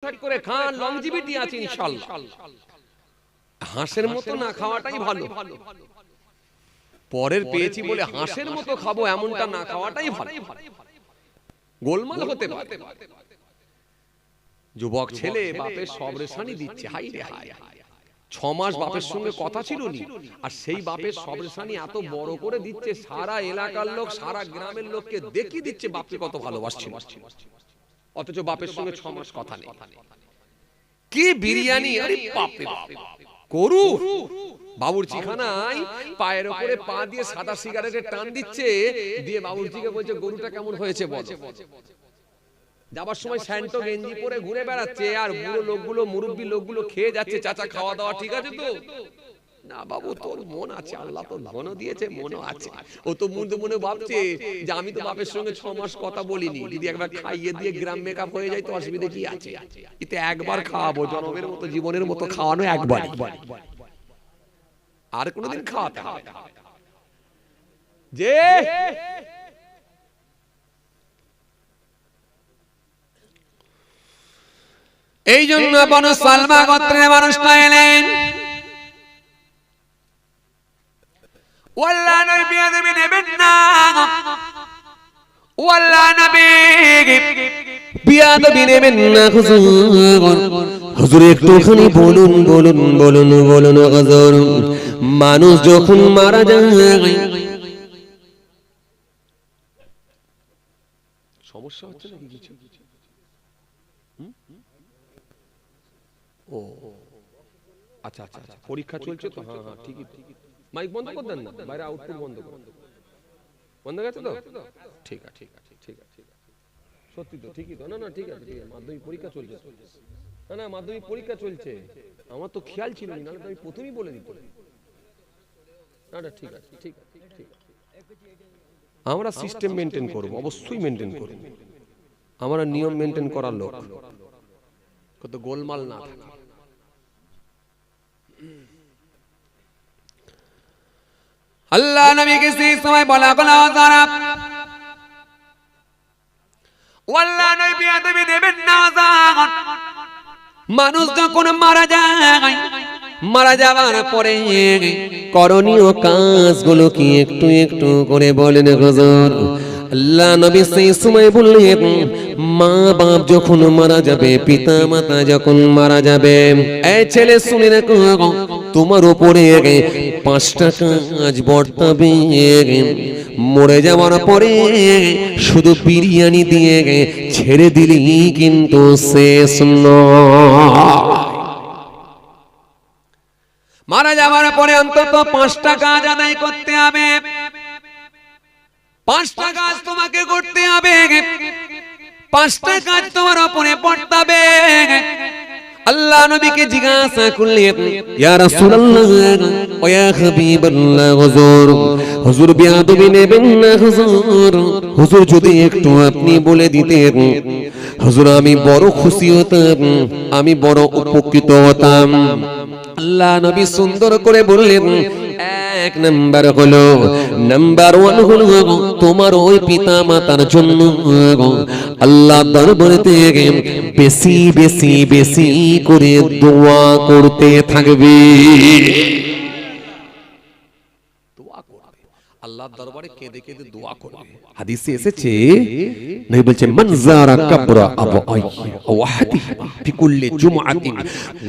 ঠিকঠাক করে খান, লংজিভিটি আছে ইনশাআল্লাহ। হাঁসের মতো না খাওয়াটাই ভালো। পরের পেয়েছি বলে হাঁসের মতো খাবো এমনটা না খাওয়াটাই ভালো। গোলমাল হতে পারে। যুবক ছেলে বাপের সব রেশানি দিচ্ছে, হাই রে হাই। 6 মাস বাপের সঙ্গে কথা ছিল নি, আর সেই বাপের সব রেশানি এত বড় করে দিচ্ছে, সারা এলাকার লোক, সারা গ্রামের লোককে দেখিয়ে দিচ্ছে বাপকে কত ভালোবাসছিল। অথচ বাপের সঙ্গে 6 মাস কথা নেই। কি বিরিয়ানি, আরে বাপ রে বাপ, গরু বাবুর্চিখানায় পায়ের উপরে পা দিয়ে সাদা সিগারেটের টান দিচ্ছে, দিয়ে বাবুর্চিকে বলছে গরুটা কেমন হয়েছে বলো। যাবার সময় স্যান্টো গেঞ্জি পরে ঘুরে বেড়াচ্ছে, আর বুড়ো লোকগুলো, মুরব্বী লোকগুলো খেয়ে যাচ্ছে, চাচা খাওয়া দাওয়া ঠিক আছে তো? না বাবু, তোর মন আছে, আল্লাহ তো ধনও দিয়েছে, মনও আছে। ও তো মনে মনে ভাবছে যে আমি তো বাপের সঙ্গে 6 মাস কথা বলিনি, যদি একবার খাইয়ে দিয়ে গ্রাম মেকআপ হয়ে যায় তো অসুবিধা কি আছে? এতে একবার খাওয়াবো, জনমের মতো, জীবনের মতো খাওয়ানো একবার, আর কোনোদিন খাওয়াতে হবে না। যে এই জন্য বনু সালমা গোত্রের মানুষটা এলেন, ওয়াল্লাহ নবী বিয়াদবি নেবেন না, ওয়াল্লাহ নবী বিয়াদবি নেবেন না হুজুর। হুজুর একটুখানি বলুন বলুন বলুন বলুন হুজুর, মানুষ যখন মারা যায় সমস্যা হচ্ছে না কিছু? ও আচ্ছা আচ্ছা আচ্ছা, পরীক্ষা চলছে তো? হ্যাঁ হ্যাঁ ঠিকই। মাইক বন্ধ করে দেন না, বাইরে আউটপুট বন্ধ করুন। বন্ধ গেছে তো? ঠিক আছে ঠিক আছে ঠিক আছে, সত্যি তো, ঠিকই তো। না না ঠিক আছে, মাধ্যমিক পরীক্ষা চলছে। না না মাধ্যমিক পরীক্ষা চলছে, আমার তো খেয়াল ছিল না, নাহলে তো আমি প্রথমেই বলে দিতাম। না না ঠিক আছে ঠিক আছে ঠিক আছে, আমরা সিস্টেম মেনটেন করব, অবশ্যই মেনটেন করব। আমরা নিয়ম মেনটেন করার লোক, কত গোলমাল না থাকে। আল্লাহ নবীকে সেই সময় বলা হলো যারা ওয়াল্লাহ নবী বিয়াদবি নেবেন না, মানুষ যখন মারা যায়, মারা যাওয়ার পরে করণীয় কাজগুলো কি একটু একটু করে বলেন হুজুর। আল্লাহ নবী সেই সময় বললেন, মা বাপ যখন মারা যাবে, পিতা মাতা যখন মারা যাবে, এই ছেলে শুনে রাখো, তোমার উপরে 5টা কাজ বর্তাবে। মরে যাওয়ার পরে শুধু বিরিয়ানি দিয়ে ছেড়ে দিলি কিন্তু শেষ নয়। মারা যাওয়ার পরে অন্তত 5টা কাজ আদায় করতে হবে। 5টা কাজ তোমাকে করতে হবে, 5টা কাজ তোমার উপরে পড়তাবে। আল্লাহ নবীকে জিজ্ঞাসা করলেন, ইয়া রাসূলুল্লাহ ওয়া ইয়া হাবিবাল্লাহ, হুজুর হুজুর বিয়াদবি নেবেন না হুজুর? হুজুর যদি একটু আপনি বলে দিতেন হুজুর, আমি বড় খুশি হতাম, আমি বড় উপকৃত হতাম। আল্লাহ নবী সুন্দর করে বললেন, 1 নাম্বার হলো, নাম্বার 1 হলো তোমার ওই পিতা মাতার জন্য আল্লাহ দরবারে থেকে বেশি বেশি বেশি করে দোয়া করতে থাকবে। দোয়া করবে, আল্লাহর দরবারে কেঁদে কেঁদে দোয়া করবে। হাদিসে এসেছে, নবী বলেছেন, মান যারা কবরা আবাই ওয়াহদিহি ফি কুল্লি জুমআতিন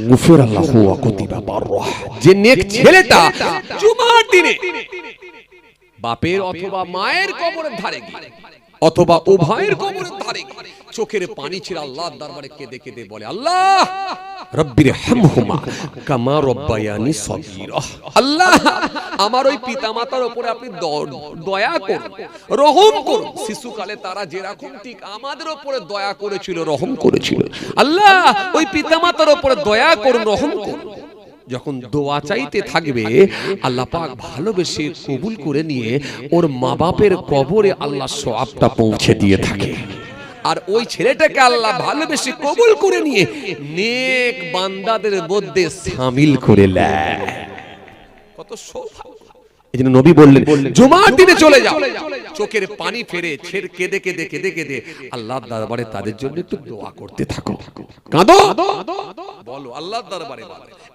গুফিরা লাহু ওয়া কুতিবা বাররাহ। যে নেক ছেলেটা জুমার দিনে বাপের অথবা মায়ের কবরের ধারে গিয়ে অথবা উভয়ের কবরের ধারে চোখের পানি ছেড়ে আল্লাহর দরবারে কেঁদে কেঁদে বলে, আল্লাহ রব্বিরহামহুমা কামা রব্বায়ানি সগীরা, আল্লাহ আমার ওই পিতামাতার উপরে আপনি দয়া করুন, রহম করুন। শিশুকালে তারা যেরকম ঠিক আমাদের উপরে দয়া করেছিল, রহম করেছিল, আল্লাহ ওই পিতামাতার উপরে দয়া করুন, রহম করুন। যখন দোয়া চাইতে থাকবে, আল্লাহ পাক ভালোবেসে কবুল করে নিয়ে ওর মা বাপের কবরে আল্লাহ সওয়াবটা পৌঁছে দিয়ে থাকে। আর ওই ছেলেটাকে আল্লাহ ভালোবেসে কবুল করে নিয়ে নেক বান্দাদের মধ্যে শামিল করে নেয়। কত সৌভাগ্য! এজন্য নবী বললেন জুমার দিনে চলে যাও, চোখের পানি ফেরে কেঁদে কেঁদে কেঁদে কেঁদে আল্লাহর দরবারে তাদের জন্য একটু দোয়া করতে থাকো। কাঁদো, বলো আল্লাহর দরবারে,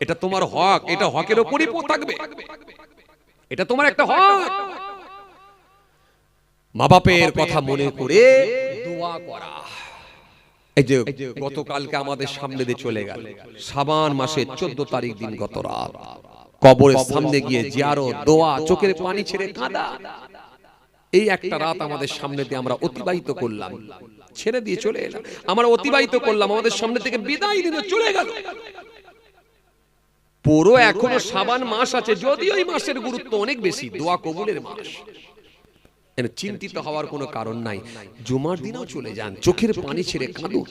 এটা তোমার হক, এটা হকের উপরই থাকবে, এটা তোমার একটা হক। মা বাপের কথা মনে করে দোয়া করা। এই যে গতকালকে আমাদের সামনে দিয়ে চলে গেল শাবান মাসের 14 তারিখ দিন, গত রাত কবরের সামনে গিয়ে জিয়ারত, দোয়া, চোখের পানি ছেড়ে কাঁদা। এই একটা রাত আমাদের সামনে দিয়ে আমরা অতিবাহিত করলাম, ছেড়ে দিয়ে চলে এলাম, আমরা অতিবাহিত করলাম, আমাদের সামনে থেকে বিদায় দিনে চলে গেল। পুরো এখনো শাবান মাস আছে, যদিও এই মাসের গুরুত্ব অনেক বেশি, দোয়া কবুলের মাস, চিন্তিত হওয়ার কোনো কারণ নাই। জুমার দিনও চলে যান, চোখের পানি ছেড়ে কাঁদুন,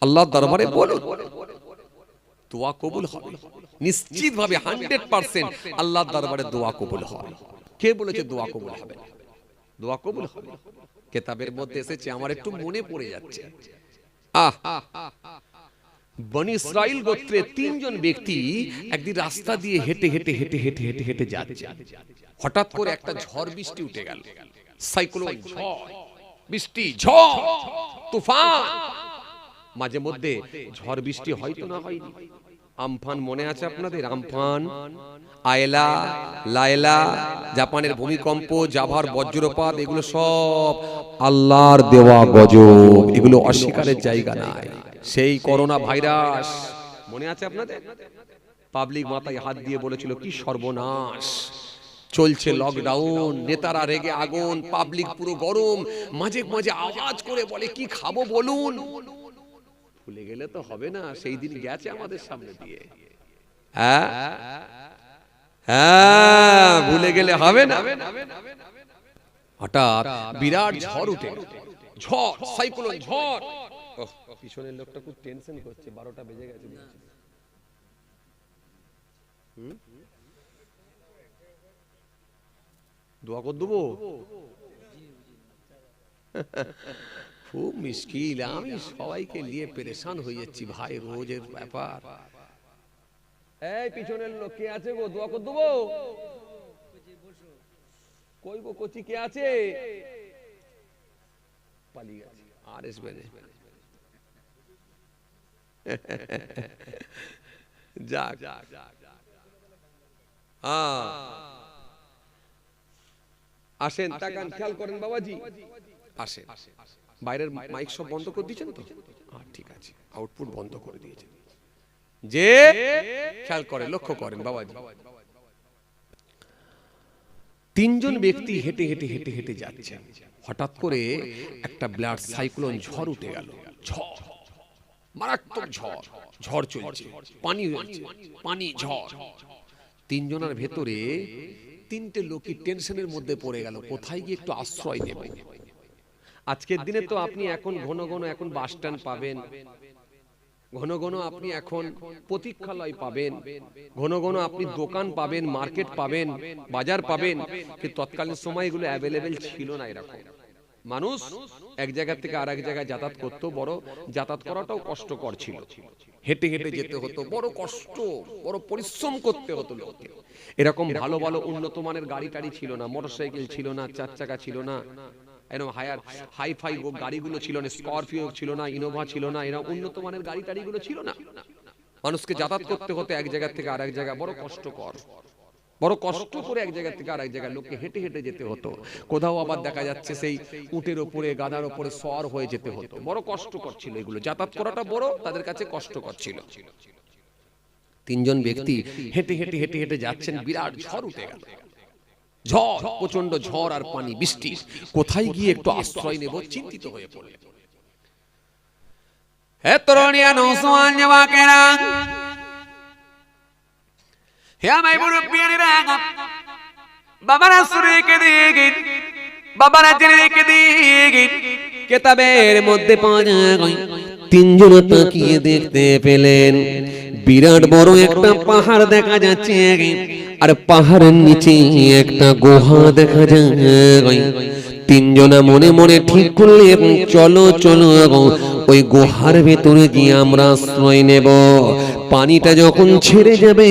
আল্লাহর দরবারে বলুন, দোয়া কবুল হবে নিশ্চিতভাবে, 100% আল্লাহর দরবারে দোয়া কবুল হবে। কে বলেছে দোয়া কবুল হবে? দোয়া কবুল হবে, কিতাবের মধ্যে এসেছে, আমার একটু মনে পড়ে যাচ্ছে। বনি ইসরাইল গোত্রে 3 জন ব্যক্তি একদিন রাস্তা দিয়ে হেঁটে হেঁটে হেঁটে হেঁটে হেঁটে হেঁটে যাচ্ছে, হঠাৎ করে একটা ঝড় বৃষ্টি উঠে গেল, সাইক্লোন, ঝড় বৃষ্টি, ঝড় তুফান। মাঝে মধ্যে ঝড় বৃষ্টি হয়তো না হয়নি, আমফান মনে আছে আপনাদের? আমফান, আয়লা, লায়লা, জাপানের ভূমিকম্প, জাভার বজ্রপাত, এগুলো সব আল্লাহর দেওয়া গজব, এগুলো অস্বীকারের জায়গা নাই। সেই করোনা ভাইরাস মনে আছে আপনাদের? পাবলিক মাথায় হাত দিয়ে বলেছিল কি সর্বনাশ, চলছে লকডাউন, নেতারা রেগে আগুন, পাবলিক পুরো গরম, মাঝে মাঝে আওয়াজ করে বলে কি খাবো বলুন। ভুলে গেলে তো হবে না, সেই দিন গেছে আমাদের সামনে দিয়ে। হ্যাঁ, ভুলে গেলে হবে না। হঠাৎ বিরাট ঝড় উঠে, ঝড়, সাইক্লোন, ঝড়। পিছনের লোকটা খুব টেনশন করছে, 12টা বেজে গেছে। দোয়া করে দেবো, খুব মুশকিল, আমি সবাইকে নিয়ে পেরেশান হয়ে যাচ্ছি ভাই, রোজের ব্যাপার। এই পিছনের লোক কে আছে গো, দোয়া করে দেবো? কই গো কচি কে আছে? পালিয়ে গেছে, আর আসবে না। যাক, আসেন, তাকান, খেয়াল করেন বাবাজি, আসেন। বাইরের মাইক সব বন্ধ করে দিয়েছেন তো? ঠিক আছে, আউটপুট বন্ধ করে দিয়েছেন। যে খেয়াল করে, লক্ষ্য করেন বাবাজি, 3 জন ব্যক্তি হেঁটে হেঁটে হেঁটে হেঁটে যাচ্ছেন, হঠাৎ করে একটা ব্লাড সাইক্লোন ঝড় উঠে গেল, ঝড়, মারাত্মক ঝড়, ঝড় চলছে, পানি হচ্ছে, পানি, ঝড়। 3 জনের ভেতরে 3টে লোকই টেনশনের মধ্যে পড়ে গেল, কোথায় গিয়ে একটু আশ্রয় নেবে। আজকের দিনে তো আপনি এখন ঘন ঘন এখন বাস স্ট্যান্ড পাবেন, ঘন ঘন আপনি এখন প্রতীক্ষালয় পাবেন, ঘন ঘন আপনি দোকান পাবেন, মার্কেট পাবেন, বাজার পাবেন, কিন্তু তৎকালীন সময় এগুলো অ্যাভেলেবেল ছিল না। এরকম মানুষ এক জায়গা থেকে আরেক জায়গায় যাতায়াত করতো, বড় যাতায়াত করাটাও কষ্টকর ছিল, হেঁটে হেঁটে যেতে হতো, বড় কষ্ট, বড় পরিশ্রম করতে হতো লোককে। এরকম ভালো ভালো উন্নত মানের গাড়ি টাড়ি ছিল না, মোটরসাইকেল ছিল না, 4 চাকা ছিল না, এরকম হাই ফাই গাড়িগুলো ছিল না, স্করপিও ছিল না, ইনোভা ছিল না, এরকম উন্নত মানের গাড়ি টাড়িগুলো ছিল না। মানুষকে যাতায়াত করতে হতো এক জায়গা থেকে আরেক জায়গা, বড় কষ্টকর, বড় কষ্ট করে এক জায়গা থেকে আরেক জায়গায় লোককে হেঁটে হেঁটে যেতে হতো। কোথাও আবার দেখা যাচ্ছে সেই উটের ওপরে, গাধার ওপরে সওয়ার হয়ে যেতে হতো, বড় কষ্টকর ছিল এগুলো, যাতায়াত করাটা বড় তাদের কাছে কষ্টকর ছিল। 3 জন ব্যক্তি হেঁটে হেঁটে হেঁটে হেঁটে যাচ্ছেন, বিরাট ঝড় উঠে গেল, ঝড়, প্রচন্ড ঝড় আর পানি, বৃষ্টি, কোথায় গিয়ে একটু আশ্রয় নেব চিন্তিত হয়ে পড়লেন। হে তরুণিয়া, নওজওয়ান যুবকেরা, হে আমার মুরব্বিয়ানেরা, বাবারা শুনে কে দিকে, বাবারা জেনে কে দিকে, কিতাবের মধ্যে পাওয়া যায় 3 জন তাকিয়ে দেখতে পেলেন বিরাট বড় একটা পাহাড় দেখা যাচ্ছে, আর পাহাড়ের নিচে একটা গুহা দেখা যায়। 3 জনা মনে মনে ঠিক করলেন চলো চলো ওই গুহার ভেতরে গিয়ে আমরা আশ্রয় নেব। পানিটা যখন ছেড়ে যাবে,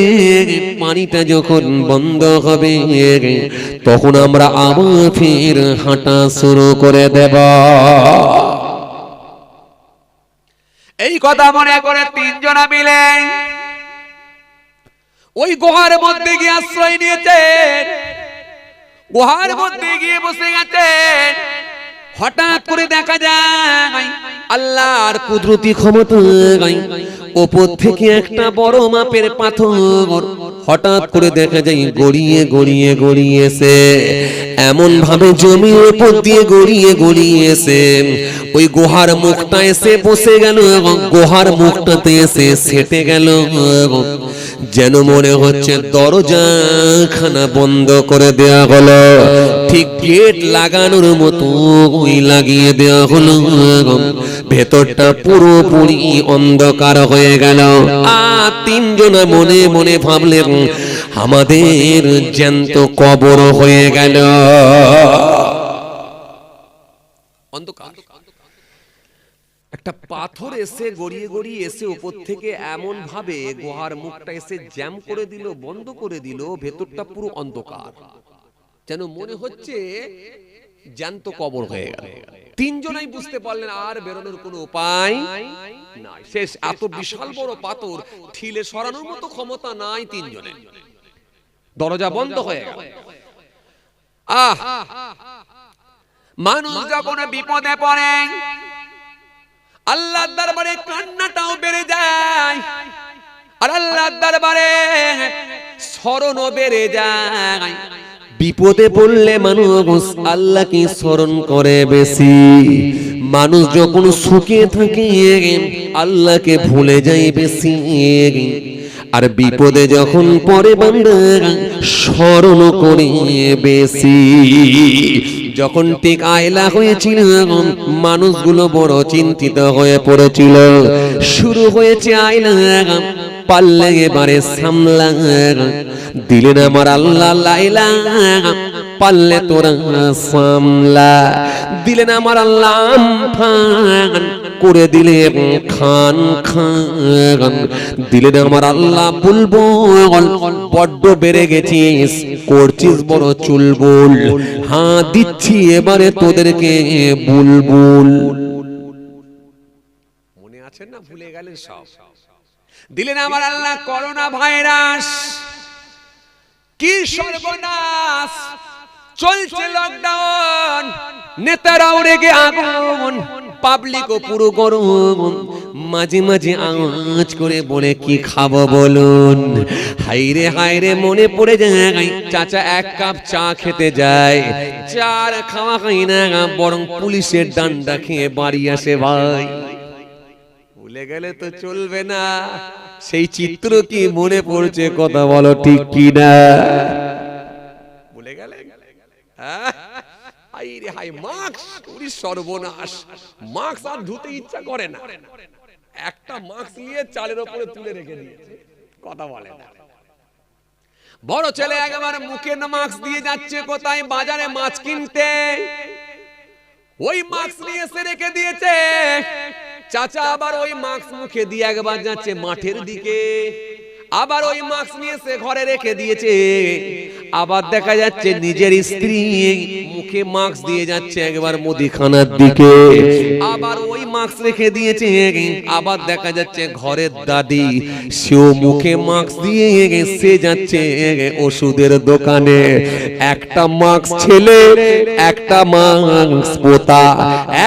পানিটা যখন বন্ধ হবে, তখন আমরা আবার ফের হাঁটা শুরু করে দেব। এই কথা মনে করে তিনজনা মিলে ওই গুহার মধ্যে গিয়ে আশ্রয় নিয়েছেন, গুহার মধ্যে গিয়ে বসে গেছেন। হঠাৎ করে দেখা যায় আল্লাহর কুদরতি ক্ষমতা, উপর থেকে একটা বড় মাপের পাথর হঠাৎ করে দেখা যায় গড়িয়ে গড়িয়ে গড়িয়েছে, এমন ভাবে জমির উপর দিয়ে গড়িয়ে গড়িয়েছে ওই গুহার মুখটা এসে বসে গেল এবং গুহার মুখটাতে এসে সেটে গেল, যেন মনে হচ্ছে দরজা খানা বন্ধ করে দেয়া হলো, ঠিক গেট লাগানোর মতো ওই লাগিয়ে দেয়া হলো, ভেতরটা পুরোপুরি অন্ধকার হয়ে গেল। আর তিনজনা মনে মনে ভাবলেন আমাদের জ্যান্ত কবর হয়ে গেল। অন্ধকার, একটা পাথর এসে গড়িয়ে গড়িয়ে এসে উপর থেকে এমন ভাবে গুহার মুখটা এসে জ্যাম করে দিল, বন্ধ করে দিল, ভেতরটা পুরো অন্ধকার, যেন মনে হচ্ছে জ্যান্ত কবর হয়ে গেল। তিনজনাই বুঝতে পারলেন আর বেরোনোর কোনো উপায় নাই, শেষ। এত বিশাল বড় পাথর ঠিলে সরানোর মতো ক্ষমতা নাই তিনজনের, দরজা বন্ধ হয়ে গেল। মানুষ যখন বিপদে পড়ে আল্লাহর দরবারে কান্নাটাও বেড়ে যায়, আর আল্লাহর দরবারে স্মরণও বেড়ে যায়। বিপদে পড়লে মানুষ আল্লাহকে স্মরণ করে বেশি, মানুষ যখন সুখে থাকে আল্লাহকে ভুলে যায় বেশি, আর বিপদে যখন পড়ে বান্দা স্মরণ করে বেশি। যখন ঠিক আয়লা হয়েছিল মানুষগুলো বড় চিন্তিত হয়ে পড়েছিল, শুরু হয়েছে আয়লা, পারলে এবারে সামলা দিলেন আমার আল্লাহ, লাইলা পারলে তোরা সামলা দিলেন আমার আল্লাহ, আমফান করে দিলেন খান খান দিলেন আমার আল্লাহ, বুলবুল বড্ড বেড়ে গেছিস, করছিস বড় চুলবুল, হ্যাঁ দিচ্ছি এবারে তোদেরকে বুলবুল। মনে আছে না, ভুলে গেলেন সব। দিলেন আমার আল্লাহ করোনা ভাইরাস, কি সর্বনাশ, চলছে লকডাউন, নেতারাও রেগে আগুন, পাবলিকও পুরো গরম, মাঝে মাঝে আওয়াজ করে বলে কি খাবো বলুন, হাইরে হাইরে মনে পড়ে যায় চাচা এক কাপ চা খেতে যায়, চার খাওয়া খাই না বরং পুলিশের ডান্ডা খেয়ে বাড়ি আসে ভাই। ভুলে গেলে তো চলবে না, সেই চিত্র কি মনে পড়ছে, কথা বলো ঠিক কি না? ভুলে গেলে হাইরে হাই মাস্ক, ওরে সর্বনাশ, মাস্ক আর ধুতে ইচ্ছা করে না, একটা মাস্ক নিয়ে চালের উপরে তুলে রেখে দিয়েছে, কথা বলে না। বড় ছেলে একেবারে মুখে মাস্ক দিয়ে যাচ্ছে কোথায়, বাজারে মাছ কিনতে, ওই মাস্ক নিয়ে এসে রেখে দিয়েছে। চাচা আবার ওই মাস্ক মুখে দিয়ে একবার যাচ্ছে মাঠের দিকে, আবার ওই মাস্ক নিয়ে এসে ঘরে রেখে দিয়েছে, আবার দেখা যাচ্ছে নিজের স্ত্রী মুখে মাস্ক দিয়ে যাচ্ছে একবার মুদিখানার দিকে, আবার ওই মাস্ক রেখে দিয়েছে, আবার দেখা যাচ্ছে ঘরের দাদি সেও মুখে মাস্ক দিয়ে সে যাচ্ছে ওষুধের দোকানে। একটা মাস্ক ছেলে, একটা মাস্ক পোতা,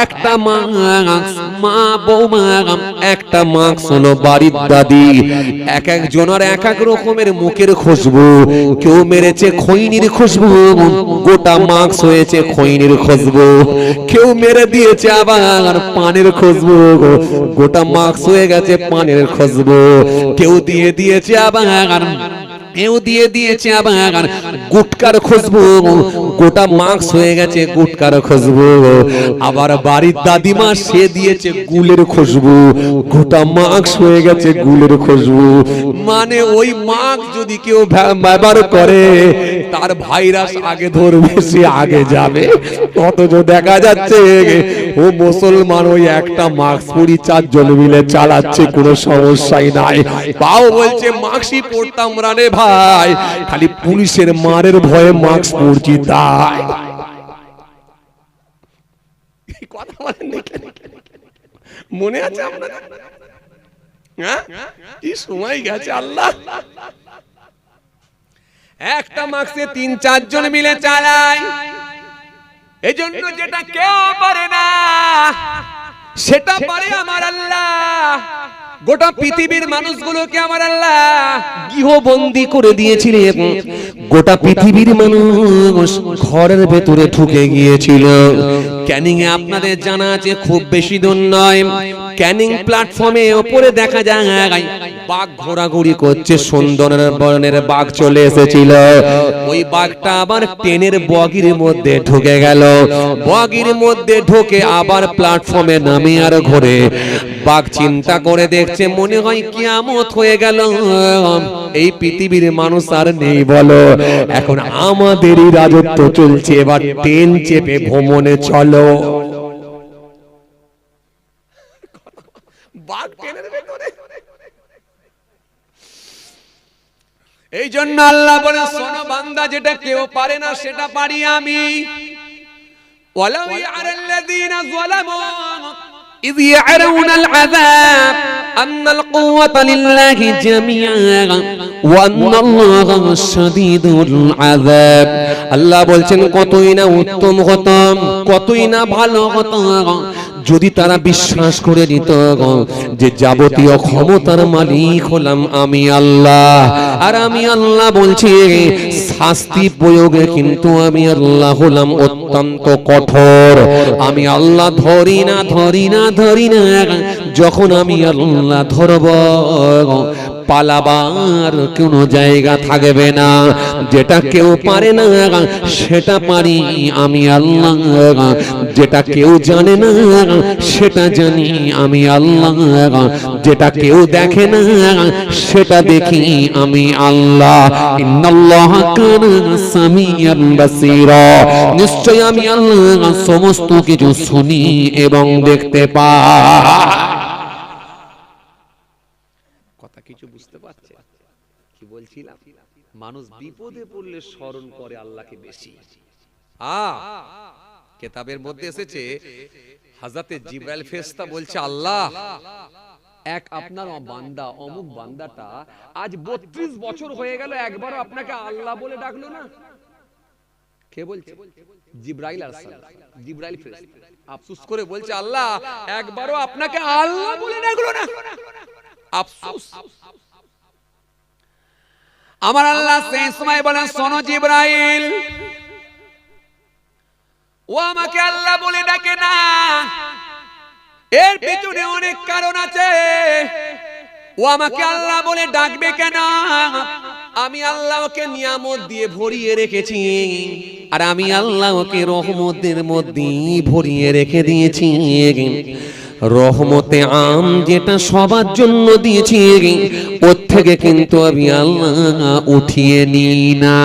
একটা মাস্ক মা বৌমা, একটা মাস্ক হলো বাড়ির দাদি। এক একজনের এক এক রকমের মুখের খুশবু, কেউ মেরেছে খৈনির খুশবু, গোটা মাস্ক হয়েছে খৈনির খুশবু, কেউ মেরে দিয়েছে আবার পানের খুশবু, গোটা মাস্ক হয়ে গেছে পানের খুশবু, কেউ দিয়ে দিয়েছে আবার গুটকার খুশবু, গোটা মাস্ক হয়ে গেছে গুটকার খুশবু, আবার বাড়ির দাদিমা সে দিয়েছে গুলের খুশবু, গোটা মাস্ক হয়ে গেছে গুলের খুশবু। মানে ওই মাস্ক যদি কেউ ব্যবহার করে তার ভাইরাস আগে ধরবে, সে আগে যাবে। অথচ দেখা যাচ্ছে ও মুসলমান, ওই একটা মাস্ক পরি 4 জন মিলে চালাচ্ছে, কোনো সমস্যাই নাই। পাও বলছে মাস্কই পরতাম রে ভাই, খালি পুলিশের মারের ভয়ে মাস্ক পরছি তাই। কথা বলেন মনে আছে আপনাদের? হ্যাঁ, কি সময় গেছে আল্লাহ। একটা মাস্কে 3-4 জন মিলে চালায়। এজন্য যেটা কেউ পারে না সেটা পারে আমার আল্লাহ। গোটা পৃথিবীর মানুষগুলোকে আমার আল্লাহ গৃহবন্দী করে দিয়েছিলেন। গোটা পৃথিবীর মানুষ ঘরের ভেতরে ঢুকে গিয়েছিল। ক্যানিং এ আপনাদের জানা আছে, খুব বেশি দূর নয়, ক্যানিং প্ল্যাটফর্মে উপরে দেখা যায় বাঘ ঘোরাঘুরি করছে, সুন্দর বর্ণের বাঘ চলে এসেছিল। ওই বাঘটা আবার ট্রেনের বগির মধ্যে ঢুকে গেল। বগির মধ্যে ঢুকে আবার প্ল্যাটফর্মে নামে আর ঘোরে। বাঘ চিন্তা করে দেখছে, মনে হয় কিয়ামত হয়ে গেল, এই পৃথিবীর মানুষ আর নেই বলো, এখন আমাদেরই রাজত্ব চলছে, এবার ট্রেন চেপে ভ্রমণে চলো। বাঘ ট্রেনের ভেতরে। এই জন্য আল্লাহ বলে, শোনো বান্দা, যেটা কেউ পারে না সেটা পারি আমি। ওয়ালাউ ইয়ারাল্লাযীনা যালামু إذ يعرون العذاب أن القوة لله جميعا وأن الله شديد العذاب। আল্লাহ বলছেন কতই না উত্তম হতো, কতই না ভালো হতো যদি তারা বিশ্বাস করে নিত যে যাবতীয় ক্ষমতার মালিক হলাম আমি আল্লাহ। আর আমি আল্লাহ বলছি শাস্তি প্রয়োগে কিন্তু আমি আল্লাহ হলাম অত্যন্ত কঠোর। আমি আল্লাহ ধরি না যখন আমি আল্লাহ ধরব পালাবার কোনো জায়গা থাকবে না। যেটা কেউ পারে না সেটা পারি আমি আল্লাহ, যেটা কেউ জানে না সেটা জানি আমি আল্লাহ, যেটা কেউ দেখে না সেটা দেখি আমি আল্লাহ। ইন্নাল্লাহা কানা সামিয়ান বাসীরা, নিশ্চয় আমি আল্লাহ সমস্ত কিছু শুনি এবং দেখতে পাই। কথা কিছু বুঝতে পারছে কি বলছিলাম? মানুষ বিপদে পড়লে স্মরণ করে আল্লাহকে বেশি। কিতাবের মধ্যে এসেছে হযরতে জিবরাইল ফেরেশতা বলছে, আল্লাহ এক আপনার বান্দা অমুক বান্দাটা আজ 32 বছর হয়ে গেল, একবারও আপনাকে আল্লাহ বলে ডাকলো না। কে বলছে? জিবরাইল আলাইহিস সালাম। জিবরাইল ফেরেশতা আফসোস করে বলছে, আল্লাহ একবারও আপনাকে আল্লাহ বলে ডাকলো না। আফসোস। আমার আল্লাহ সেই সময় বলেন, শোনো জিবরাইল, ও আমাকে আল্লাহ বলে ডাকে না, এর পিছনে অনেক কারণ আছে। ও আমাকে আল্লাহ বলে ডাকবে কেন? আমি আল্লাহ ওকে নিয়ামত দিয়ে ভরিয়ে রেখেছি, আর আমি আল্লাহ ওকে রহমতের মধ্যে ভরিয়ে রেখে দিয়েছি। রহমতে আম যেটা সবার জন্য দিয়েছি, ওর থেকে কিন্তু আমি আল্লাহ উঠিয়ে নিই না।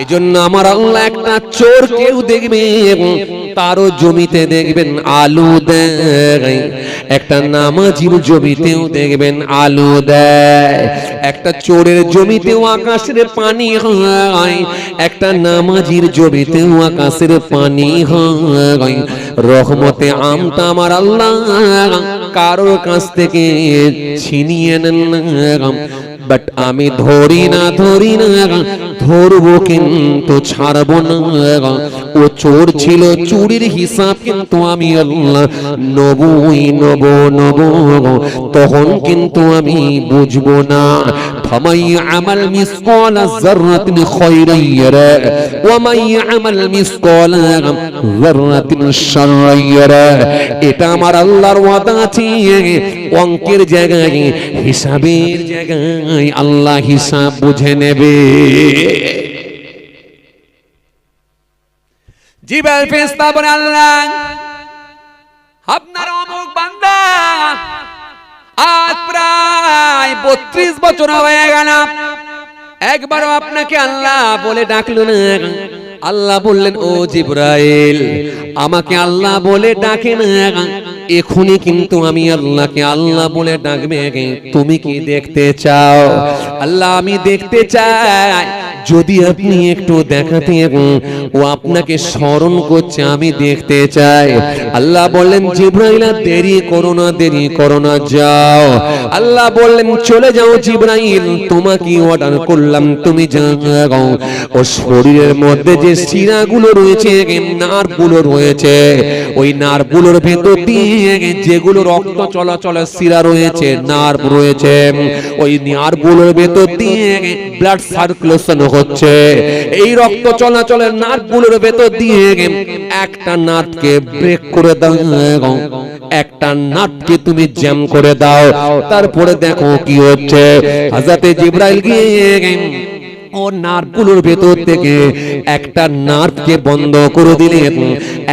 এই জন্য আমার আল্লাহ একটা চোর কেউ দেখবে তারও জমিতে দেখবেন আলু দেয়, একটা নামাজির জমিতেও দেখবেন আলু দেয়, একটা চোরের জমিতেও আকাশের পানি হয়, একটা নামাজির জমিতেও আকাশের পানি হয়। রহমতে আমটা আমার আল্লাহ কারোর কাছ থেকে ছিনিয়ে নেন না, বাট আমি ধরি না ধরবো কিন্তু ছাড়বো না। ও চোর ছিল, চুরির হিসাব কিন্তু আমি আল্লাহ নবই নব, তখন কিন্তু আমি বুঝবো না। ফামাই আমাল মিসকালা যাররাতিন খায়রান ইয়ারা ওয়া মাই আমাল মিসকালা যাররাতিন শাররান ইয়ারা। এটা আমার আল্লাহর ওয়াদা আছে, অঙ্কের জায়গায় হিসাবের জায়গায় আল্লাহ হিসাব বুঝে নেবে। জিবরাইল ফেরেশতা বলে, আল্লাহ আপনার অমুক বান্দা আজ প্রায় 32 বছর হয়ে গেল, একবারও আপনাকে আল্লাহ বলে ডাকলো না। আল্লাহ বললেন ও জিবরাইল আমাকে আল্লাহ বলে ডাকে না এখনই কিন্তু আমি আল্লাহকে আল্লাহ বলে ডাকবে তুমি কি দেখতে চাও আল্লাহ আমি দেখতে চাই যদি আপনি একটু দেখাতেন ও আপনাকে স্মরণ করছে আমি দেখতে চাই আল্লাহ বললেন জিবরাইল দেরি করো না যাও আল্লাহ বললেন চলে যাও জিবরাইল তোমাকে অর্ডার করলাম তুমি যাও ও শরীরের মধ্যে যে শিরাগুলো রয়েছে নার্ভগুলো রয়েছে ওই নার্ভগুলোর ভেতর দিয়ে যেগুলো রক্ত চলাচলের শিরা রয়েছে নার্ভ রয়েছে ওই নার্ভগুলোর ভেতর দিয়ে ব্লাড সার্কুলেশন হচ্ছে এই রক্ত চলাচলের নার্ভগুলোর ভেতর দিয়ে একটা নার্ভকে ব্রেক করে দাও একটা নার্ভকে তুমি জ্যাম করে দাও তারপরে দেখো কি হচ্ছে হযরতে জিবরাইল গিয়ে ও নার্ভগুলোর ভেতর থেকে একটা নার্ভকে বন্ধ করে দিলেন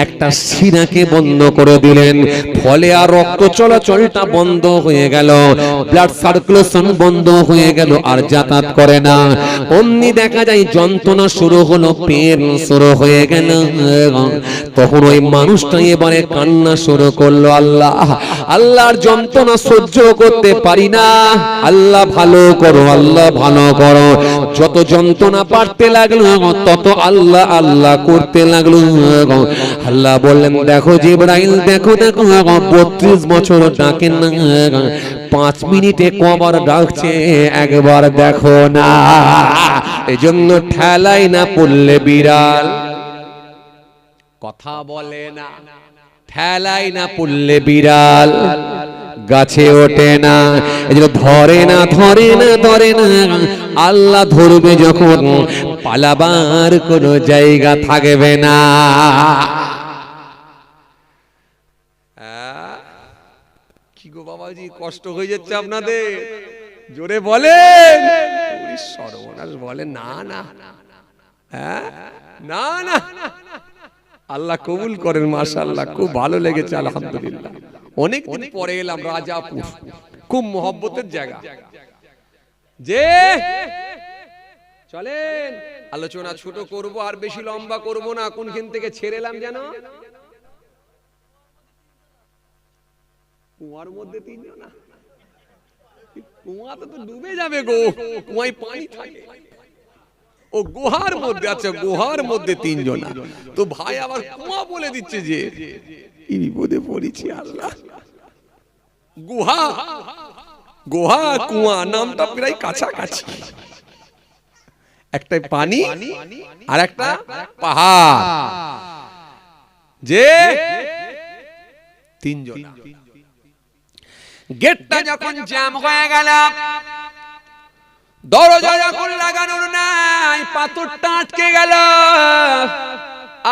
একটা শিরাকে বন্ধ করে দিলেন ফলে আর রক্ত চলাচলটা বন্ধ হয়ে গেল ব্লাড সার্কুলেশন বন্ধ হয়ে গেল আর যাতায়াত করে না অমনি দেখা যায় যন্ত্রণা শুরু হলো পেন শুরু হয়ে গেল তখন ওই মানুষটা এবারে কান্না শুরু করলো আল্লাহর যন্ত্রণা সহ্য করতে পারি না আল্লাহ ভালো করো যত যন্ত্রণা বাড়তে লাগলো তত আল্লাহ আল্লাহ করতে লাগলো আল্লাহ বললেন দেখো জিবরাইল দেখো 32 বছর ডাকেন না 5 মিনিটে কবার ডাকছে একবার দেখো না এজন্য ঠেলাই না পড়লে বিড়াল কথা বলে না ঠেলাই না পড়লে বিড়াল গাছে ওঠে না এজন্য ধরে না আল্লাহ ধরবে যখন পালাবার কোনো জায়গা থাকবে না কি গো বাবাজি কষ্ট হয়ে যাচ্ছে আপনাদের জোরে বলেন সর্বনাশ বলেন না না আল্লাহ কবুল করেন মাশাআল্লাহ খুব ভালো লেগেছে আলহামদুলিল্লাহ অনেকদিন পরে এলাম রাজাপুর খুব মহব্বতের জায়গা যে চলেন আলোচনা ছোট করব আর বেশি লম্বা করব না কোনখান থেকে ছেড়ে এলাম যেন কুয়ার মধ্যে তিনজন না কুয়া তো ডুবে যাবে গো কুয়ায় পানি থাকে ও গুহার মধ্যে আছে গুহার মধ্যে তিনজন তো ভাই আবার কুয়া বলে দিচ্ছে যে কি বিপদে পড়েছি আল্লাহ গুহা কুয়া নামটা প্রায় কাছাকাছি একটা পানি আর একটা পাহাড় যে তিনজন গেটটা যখন জ্যাম হয়ে গেল দরজা যখন লাগানোর নাই পাথরটা আটকে গেল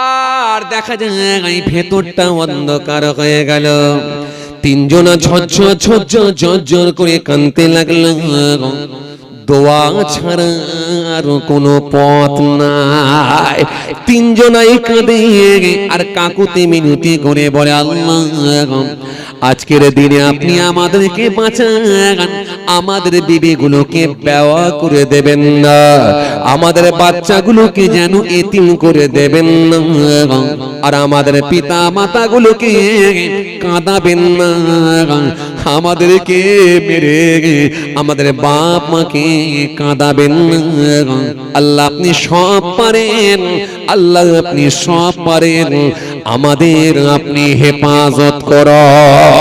আর দেখা যায় ভেতরটা অন্ধকার হয়ে গেল তিনজনা ঝরঝর করে কাঁদতে লাগলো দোয়া ছাড়া আর কোনো পথ নাই তিনজনাই কাঁদে আর কাকুতি মিনতি করে বলে আল্লাহ আজকের দিনে আপনি আমাদেরকে বাঁচান আমাদের বিবিগুলোকে বেওয়া করে দেবেন না আমাদের বাচ্চাগুলোকে যেন এতিম করে দেবেন না আর আমাদের পিতা মাতাগুলোকে কাঁদাবেন না আমাদেরকে মেরে আমাদের বাপ মাকে কাঁদাবেন না আল্লাহ আপনি সব পারেন আল্লাহ আপনি সব পারেন আমাদের আপনি হেফাজত করুন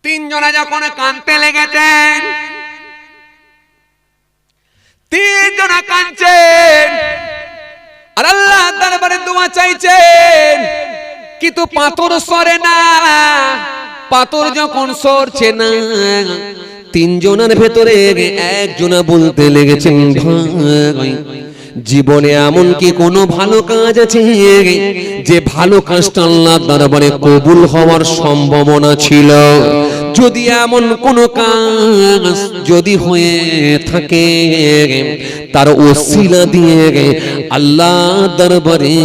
তিনজনে যখন কাঁদতে লেগেছেন তিনজনে কাঁদছেন আর আল্লাহ দরবারে দোয়া চাইছেন কিন্তু পাথর সরে না পাথর যখন সরছে না তিনজনের ভেতরে একজনা বলতে লেগেছেন ভাই জীবনে এমন কি কোনো ভালো কাজ আছে যে ভালো কাজটা আল্লাহর দরবারে কবুল হওয়ার সম্ভাবনা ছিল যদি এমন কোন কাজ যদি হয়ে থাকে তার ওসিলা দিয়ে আল্লাহ দরবারে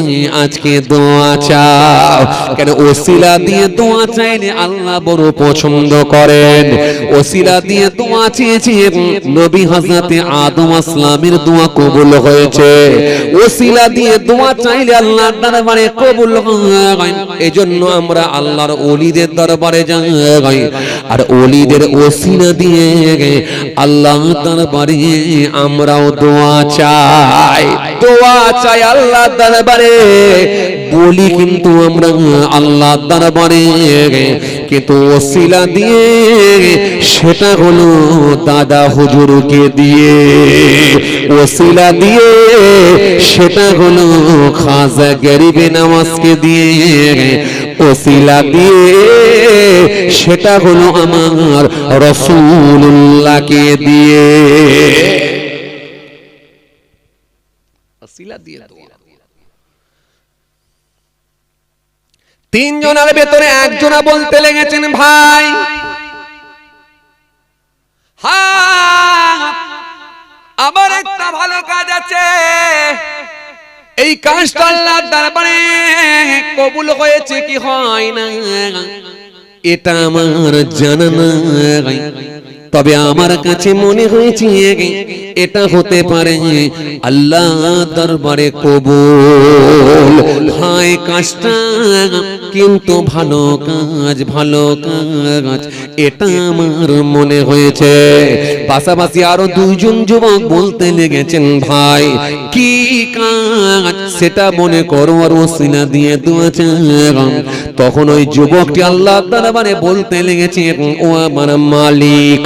আজকে দোয়া চাও। কেন ওসিলা দিয়ে দোয়া চাইলে আল্লাহ বড় পছন্দ করেন। ওসিলা দিয়ে দোয়া চেয়েছেন, নবী হযরতে আদম আসলামের দোয়া কবুল হয়েছে। ওসিলা দিয়ে দোয়া চাইলে আল্লাহর দরবারে কবুল হয়। এজন্য আমরা আল্লাহর ওলিদের দরবারে যাই, আর ওলিদের ওসিলা দিয়ে আল্লাহর দরবারে আমরাও দোয়া চাই। দোয়া চাই আল্লাহর দরবারে, বলি কিন্তু আমরা আল্লাহর দরবারে, কিন্তু ওসিলা দিয়ে সেটা হলো দাদা হুজুরকে দিয়ে, ওসিলা দিয়ে সেটা হলো খাজা গরিবে নওয়াজকে দিয়ে, ওসিলা দিয়ে সেটা হলো আমার রাসূলুল্লাহকে দিয়ে। ওসিলা দিয়ে দোয়া। তিনজনের ভেতরে একজনা বলতে লেগেছেন, ভাই আমার একটা ভালো কাজ আছে, এই কাজটা আল্লাহর দরবারে কবুল হয়েছে কি হয় না এটা আমার জানা নাই, তবে আমার কাছে মনে হয়েছে এটা হতে পারে আল্লাহ দরবারে কবুল। হায় কাজটা কিন্তু ভালো কাজ, ভালো কাজ এটা আমার মনে হয়েছে। পাশাপাশি আরো দুইজন যুবক বলতে লেগেছেন, ভাই কি কাজ সেটা মনে করো আর ওসিলা দিয়ে দোয়া চাও। তখন ওই যুবকটি আল্লাহর দরবারে বলতে লেগেছে, ও আমার মালিক,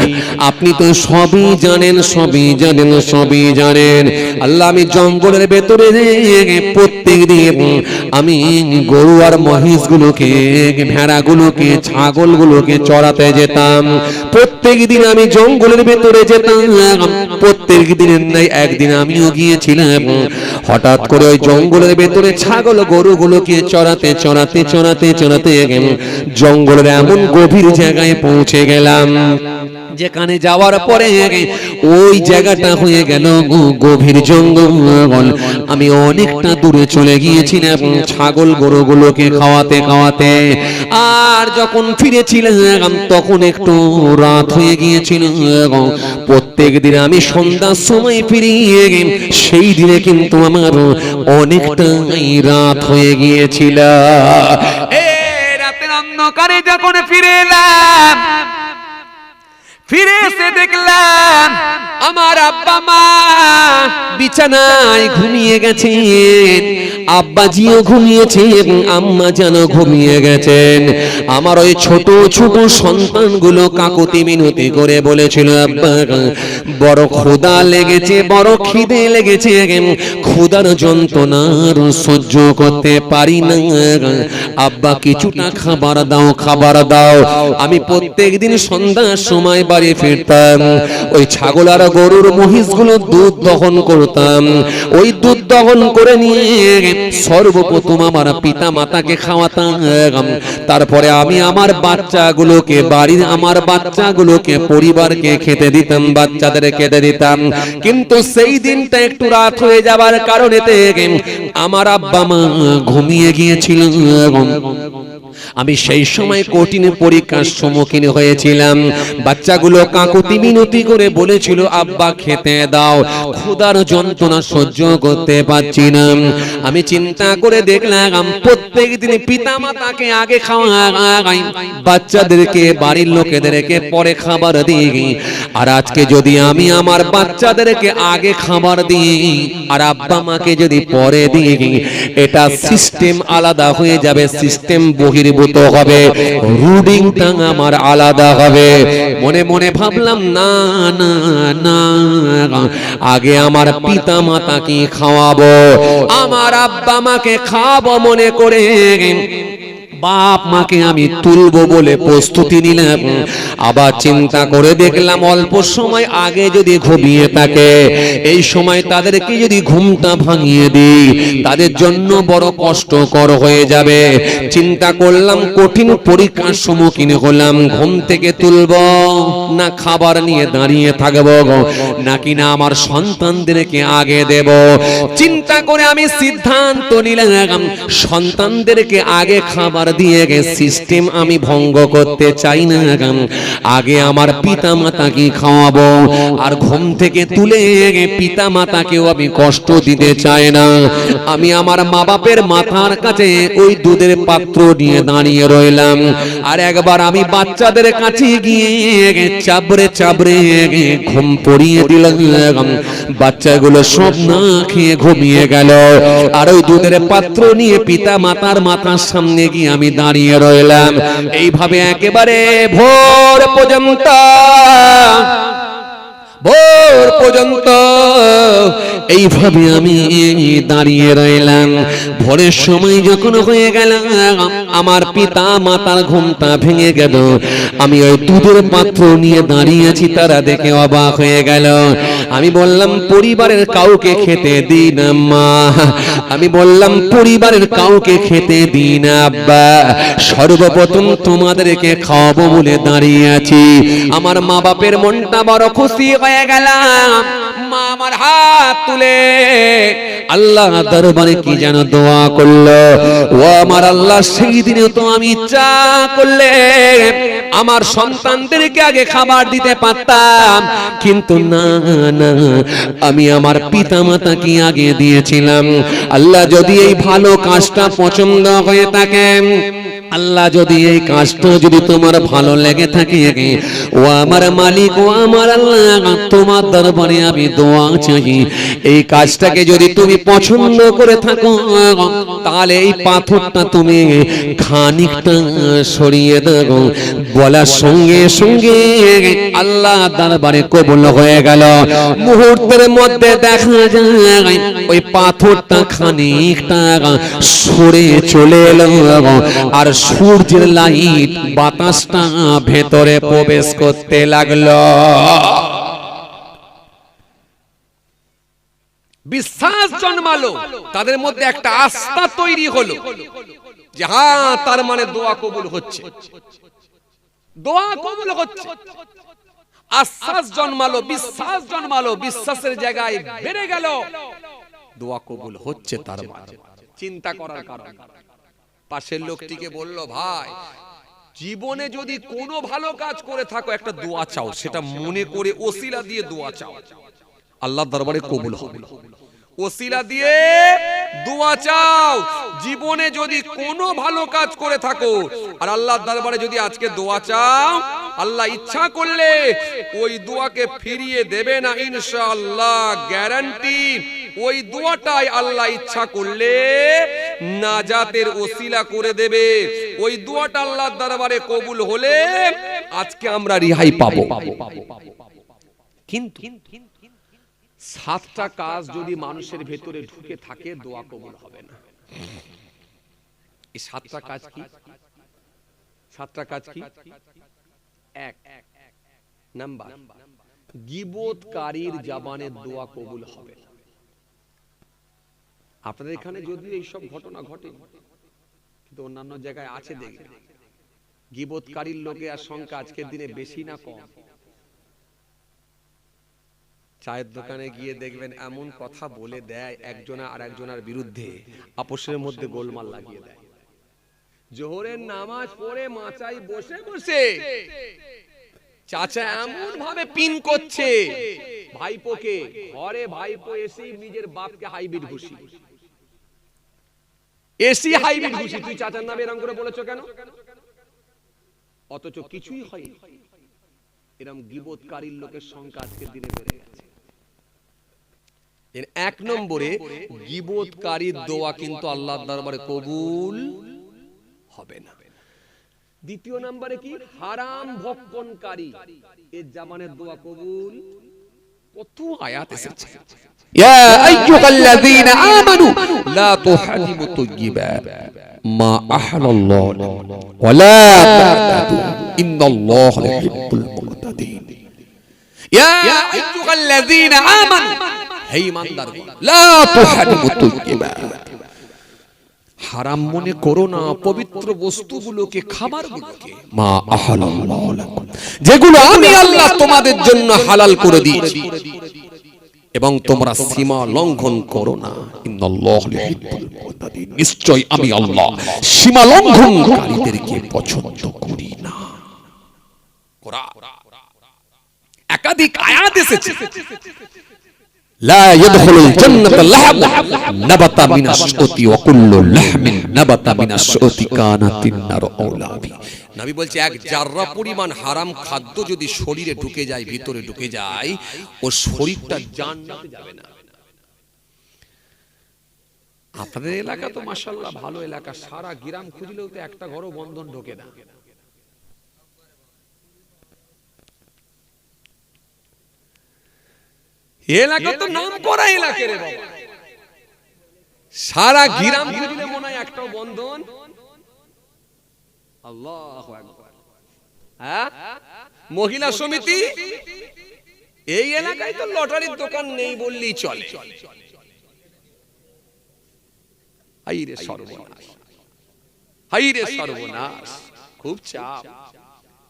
আপনি তো সবই জানেন, সবই জানেন, সবই জানেন। আল্লাহ, আমি জঙ্গলের ভেতরে প্রত্যেক দিন আমি গরু আর মহিষ গুলোকে, ভেড়াগুলোকে, ছাগলগুলোকে চড়াতে যেতাম। প্রত্যেক দিন আমি জঙ্গলের ভেতরে যেতাম। প্রত্যেক দিনের নাই একদিন আমিও গিয়েছিলাম। হঠাৎ করে ওই জঙ্গলের ভেতরে ছাগল গরুগুলোকে চড়াতে চড়াতে চড়াতে চড়াতে জঙ্গলের এমন গভীর জায়গায় পৌঁছে গেলাম, যেখানে যাওয়ার পরে ওই জায়গাটা হয়ে গেল গভীর জঙ্গল। আমি অনেকটা দূরে চলে গিয়েছিলাম ছাগল গরুগুলোকে খাওয়াতে খাওয়াতে। আর যখন ফিরেছিলাম তখন একটু রাত হয়ে গিয়েছিল। প্রত্যেক দিন আমি সন্ধ্যার সময় ফিরি, সেই দিনে কিন্তু আমার অনেকটাই রাত হয়ে গিয়েছিল। রাতের অন্ধকারে যখন ফিরে এলাম, ফিরে এসে দেখলাম আমার আব্বা মা বিছানায় ঘুমিয়ে গেছেন। আব্বাজিও ঘুমিয়েছেন, আম্মা জানো ঘুমিয়ে গেছেন। আমার ওই ছোট ছোট সন্তানগুলো কাকুতি মিনতি করে বলেছিল, আব্বা বড় ক্ষুধা লেগেছে, বড় খিদে লেগেছে, ক্ষুধার যন্ত্রণা সহ্য করতে পারি না, আব্বা কিছুটা খাবার দাও, খাবার দাও। আমি প্রত্যেক দিন সন্ধ্যার সময় বাড়ি ফিরতাম, ওই ছাগল আর গরুর মহিষগুলো দুধ দহন করতাম। ওই দুধ দহন করে নিয়ে সর্বপ্রথম আমার পিতা মাতাকে খাওয়াতাম, তারপরে আমি আমার বাচ্চাগুলোকে, বাড়ির আমার বাচ্চাগুলোকে, পরিবারকে খেতে দিতাম, বাচ্চাদের খেতে দিতাম। কিন্তু সেই দিনটা একটু রাত হয়ে যাবার কারণে আমার আব্বা মা ঘুমিয়ে গিয়েছিল। আমি সেই সময় কঠিন পরীক্ষার সম্মুখীন হয়েছিলাম। বাচ্চাগুলো কাকুতি মিনতি করে বলেছিল, আব্বা খেতে দাও, ক্ষুধার যন্ত্রণা সহ্য করতে পারছি না। আমি চিন্তা করে দেখলাম প্রত্যেক দিন পিতা মাতাকে আগে খাওয়াই, বাচ্চাদেরকে, বাড়ির লোকেদেরকে পরে খাবার দিই। আর আজকে যদি আমি আমার বাচ্চাদেরকে আগে খাবার দিই আর আব্বা মাকে যদি পরে দিই, এটা সিস্টেম আলাদা হয়ে যাবে, সিস্টেম বহির্ভূত হবে, রুডিংটা আমার আলাদা হবে। মনে মনে ভাবলাম, না না না, আগে আমার পিতা মাতাকে খাওয়াবো, আমার আব্বা মাকে খাওয়াবো মনে করে বাপ মাকে আমি তুলবো বলে প্রস্তুতি নিলাম, আবার চিন্তা করে দেখলাম অল্প সময় আগে যদি ঘুমিয়ে থাকে, এই সময় তাদেরকে যদি ঘুমটা ভাঙিয়ে দিই তাদের জন্য বড় কষ্টকর হয়ে যাবে। চিন্তা করলাম কঠিন পরীক্ষার সম্মুখীন হলাম, ঘুম থেকে তুলবো না খাবার নিয়ে দাঁড়িয়ে থাকবো, নাকি না আমার সন্তানদেরকে আগে দেব। চিন্তা করে আমি সিদ্ধান্ত নিলাম সন্তানদেরকে আগে খাবার দিয়ে সিস্টেম আমি ভঙ্গ করতে চাই না, আগে আমার পিতা মাতাকে খাওয়াবো, আর ঘুম থেকে তুলে পিতা মাতাকেও আমি কষ্ট দিতে চাই না। আমি আমার মা বাপের মাথার কাছে ওই দুধের পাত্র নিয়ে দাঁড়িয়ে রইলাম, আর একবার আমি বাচ্চাদের কাছে গিয়ে চাবড়ে চাবড়ে ঘুম পড়িয়ে দিলাম। বাচ্চাগুলো সব না খেয়ে ঘুমিয়ে গেল, আর ওই দুধের পাত্র নিয়ে পিতা মাতার মাথার সামনে গিয়ে আমি দাঁড়িয়ে রইলাম। এইভাবে একেবারে ভোর পর্যন্ত এইভাবে আমি দাঁড়িয়ে রইলাম। ভোরের সময় যখন হয়ে গেল আমার পিতা মাতার ঘুমটা ভেঙে গেল, আমি ওই দুধের পাত্র নিয়ে দাঁড়িয়েছি, তারা দেখে অবাক হয়ে গেল। আমি বললাম পরিবারের কাউকে খেতে দিই না মা, আমি বললাম পরিবারের কাউকে খেতে দিই না আব্বা, সর্বপ্রথম তোমাদেরকে খাওয়াবো বলে দাঁড়িয়ে আছি। আমার মা বাপের মনটা বড় খুশি হয়ে গেলাম। মা আমার হাত তুলে আল্লাহ দরবারে কি যেন দোয়া করলো, ও আমার আল্লাহ সেই দিনে তো আমি ইচ্ছা করলে আমার সন্তানদেরকে আগে খাবার দিতে পারতাম, কিন্তু না না, আমি আমার পিতা মাতাকে আগে দিয়েছিলাম। আল্লাহ যদি এই ভালো কাজটা পছন্দ হয়ে থাকে, আল্লাহ যদি এই কাজটা যদি তোমার ভালো লেগে থাকে, ও আমার মালিক, ও আমার আল্লাহ, তোমার দরবারে আমি দোয়া চাই, এই কাজটাকে যদি তুমি পছন্দ করে থাকো তাহলে এই পাথরটা তুমি খানিকটা সরিয়ে দাও। বলার সঙ্গে সঙ্গে আল্লাহ দরবারে কবুল হয়ে গেল। মুহূর্তের মধ্যে দেখা যায় ওই পাথরটা খানিকটা সরে চলে এলো, আর সূর্যের লাইট বাতাসটা ভেতরে প্রবেশ করতে লাগলো। বিশ্বাস জন্মালো, তাদের মধ্যে একটা আস্থা তৈরি হলো যে হ্যাঁ, তার মানে দোয়া কবুল হচ্ছে, দোয়া কবুল হচ্ছে। আশ্বাস জন্মালো, বিশ্বাস জন্মালো, বিশ্বাসের জায়গায় বেড়ে গেল, দোয়া কবুল হচ্ছে। তার মানে চিন্তা করার কারণ, পাশের লোকটিকে বলল, ভাই জীবনে যদি কোনো ভালো কাজ করে থাকো একটা দোয়া চাও, সেটা মনে করে ওসিলা দিয়ে দোয়া চাও, আল্লাহর দরবারে কবুল হবে। ওসিলা দিয়ে দোয়া চাও। জীবনে যদি কোনো ভালো কাজ করে থাকো আর আল্লাহর দরবারে যদি আজকে দোয়া চাও, আল্লাহ ইচ্ছা করলে ওই দোয়াকে ফিরিয়ে দেবে না ইনশাআল্লাহ, গ্যারান্টি। ওই দোয়াটাই আল্লাহ ইচ্ছা করলে নাজাতের ওসিলা করে দেবে। ওই দোয়াটা আল্লাহর দরবারে কবুল হলে আজকে আমরা রিহাই পাবো। কিন্তু 7টা কাজ যদি মানুষের ভেতরে ঢুকে থাকে, দোয়া কবুল হবে না। এই 7টা কাজ কি? 7টা কাজ কি? 1 নাম্বার, গীবতকারীর জবানের দোয়া কবুল হবে। আপনাদের এখানে যদিও এই সব ঘটনা ঘটে, কিন্তু অন্যান্য জায়গায় আছে। দেখবেন গীবতকারীর লোকের সংখ্যা আজকের দিনে বেশি না কম? চায়ের দোকানে গিয়ে দেখবেন এমন কথা বলে দেয় একজনা আর একজনের বিরুদ্ধে, আপোষের মধ্যে গোলমাল লাগিয়ে দেয়। জোহরের নামাজ পড়ে মাচায় বসে বসে চাচা এমন ভাবে পিন করছে ভাইপোকে, ঘরে ভাইপো এসে নিজের বাপকে হাইব্রিড ঘুষি, এসি হাইব্রিড ঘুষি, তুই চাচার নামে এরকম করে বলেছো কেন? অথচ কিছুই হয়। এরকম গীবতকারীর লোকের সংখ্যা আজকের দিনে বেড়ে গেছে। এর 1 নম্বরে, গীবতকারীর দোয়া কিন্তু আল্লাহর দরবারে কবুল হবে না। 2 নম্বরে কি? হারাম ভক্ষণকারী, এর জবানের দোয়া কবুল। কত আয়াত এসেছে, ইয়া আইয়ুহাল্লাযীনা আমানু লা তুহারিমু তাইয়্যিবাত, মা আহাল্লাহ ওয়ালা তা'তাদু ইন্নাল্লাহা ইউহিব্বুল মু'তাদিন। ইয়া আইয়ুহাল্লাযীনা আমানু, হে ঈমানদারগণ, লা তুহারিমু তাইয়্যিবাত, হারাম মনে করো না পবিত্র বস্তুগুলোকে, খাবারগুলোকে। মা আহাল্লাহ লাকুম, যেগুলো আমি আল্লাহ তোমাদের জন্য হালাল করে দিয়েছি, এবং তোমরা সীমা লঙ্ঘন করো না। ইন্নাল্লাহা ইউহিব্বুল মু'তাদিন, নিশ্চয় আমি আল্লাহ সীমা লঙ্ঘনকারীদেরকে পছন্দ করি না। কোরআন একাধিক আয়াত এসেছে, লা ইয়াদখুলুল জান্নাতা লাহমুন নাবাতা মিনাশ শুতি ওয়া কুল্লু লাহমিন নাবাতা মিনাশ শুতি কানাতিন নার আওলা বি। নবী বলছে, এক জাররা পরিমাণ হারাম খাদ্য যদি শরীরে ঢুকে যায়, ভিতরে ঢুকে যায়, ও শরীরটা জান্নাতে যাবে না। আপনাদের এলাকা তো মাশাআল্লাহ ভালো এলাকা, সারা গ্রাম খুঁজলেও তো একটা ঘরও বন্ধন ঢোকে না। এলাকা তো নাম করা এলাকা রে বাবা, সারা গ্রাম খুঁজলে মনে হয় একটাও বন্ধন। আল্লাহু আকবার। হ্যাঁ, মহিলা সমিতি, এই এলাকায় তো লটারির দোকান নেই বললেই চলে। হাইরে সর্বনাশ, হাইরে সর্বনাশ, খুব চাপ,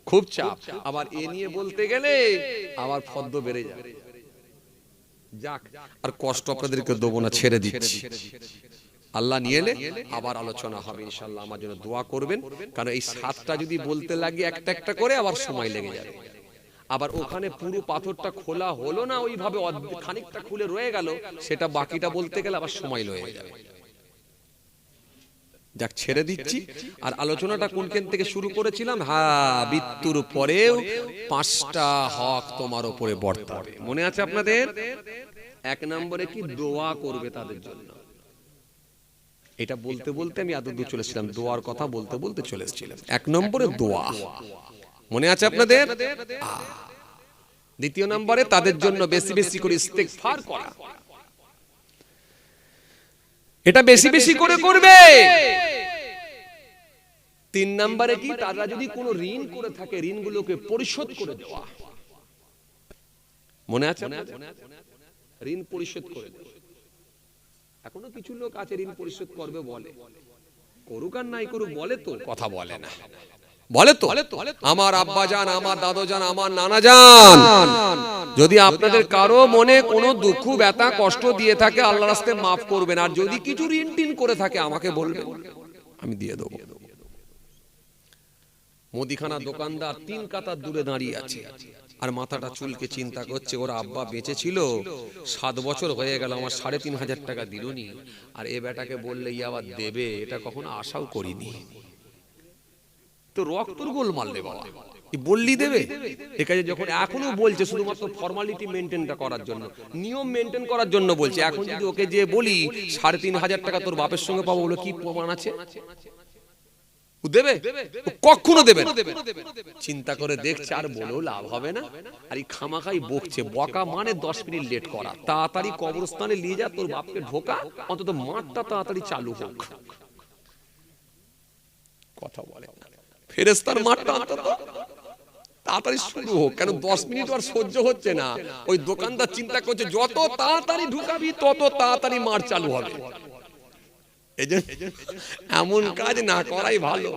খুব চাপ। আবার এ নিয়ে বলতে গেলে আবার ফদ্দ বেড়ে যাবে। যাক, আর কষ্ট আপনাদেরকে দেবো না, ছেড়ে দিচ্ছি। আল্লাহ নিয়ে এলে আবার আলোচনা হবে ইনশাআল্লাহ। আমার জন্য দোয়া করবেন, কারণ এই সাতটা যদি বলতে লাগে একটা একটা করে আবার সময় লেগে যাবে। আবার ওখানে পুরো পাথরটা খোলা হলো না, ওইভাবে খানিকটা খুলে রয়ে গেল, সেটা বাকিটা বলতে গেলে আবার সময় লেগে যাবে। যাক, ছেড়ে দিচ্ছি। আর আলোচনাটা কোনখান থেকে শুরু করেছিলাম? হ্যাঁ, মৃত্যুর পরেও 5টা হক তোমার উপরে বর্তাবে। মনে আছে আপনাদের? 1 নম্বরে কি? দোয়া করবে তাদের জন্য। এটা বলতে বলতে আমি এতদূর চলেছিলাম, দোয়ার কথা বলতে বলতে চলে এসেছিলাম। 1 নম্বরে দোয়া, মনে আছে আপনাদের? 2 নম্বরে তাদের জন্য বেশি বেশি করে ইস্তেগফার করা, এটা বেশি বেশি করে করবে। 3 নম্বরে কি? তারা যদি কোনো ঋণ করে থাকে, ঋণগুলোকে পরিশোধ করে দেওয়া। মনে আছে? ঋণ পরিশোধ করে দেওয়া। এখনো কিছু লোক আছে ঋণ পরিশোধ করবে বলে, করুক আর নাই করুক, বলে তো, কথা বলে না, বলে তো। আমার আব্বা জান, আমার দাদু জান, আমার নানা জান, যদি আপনাদের কারো মনে কোনো দুঃখ ব্যথা কষ্ট দিয়ে থাকে, আল্লাহর রাস্তায় মাফ করবেন। আর যদি কিছু ঋণ টিন করে থাকে আমাকে বলবেন, আমি দিয়ে দেবো। মুদিখানা দোকানদার 3 কাতার দূরে দাঁড়িয়ে আছে, আর মাথাটা চুলকে চিন্তা করছে, ওর আব্বা বেঁচে ছিল, 7 বছর হয়ে গেল, আমার 3,500 টাকা দিলনি, আর এ বেটাকে বললে ই আবার দেবে, এটা কখনো আশাও করিনি। তো রক্তর গোলমাল রে বাবা, বললি দেবে? এ কাজে যখন এখনো বলছে শুধুমাত্র ফর্মালিটি মেনটেনটা করার জন্য, নিয়ম মেনটেন করার জন্য বলছে, এখন যদি ওকে যে বলি 3,500 টাকা তোর বাপের সঙ্গে পাবো, বলে কি প্রমাণ আছে? দেবে? কখনো দেবে না। চিন্তা করে দেখছে, আর বলেও লাভ হবে না, আর এই খামাখাই বকছে। বকা মানে 10 মিনিট লেট করা। তাড়াতাড়ি কবরস্থানে নিয়ে যা, তোর বাপকে ঢোকা, অন্তত মাঠটা তাড়াতাড়ি চালু হোক। কথা বলে ফেরেশতার মাঠটা অন্তত তাড়াতাড়ি শুরু হোক, কেন 10 মিনিট আর সহ্য হচ্ছে না। ওই দোকানদার চিন্তা করছে যত তাড়াতাড়ি ঢুকাবি তত তাড়াতাড়ি মাঠ চালু হবে। এমন কাজ না করাই ভালো।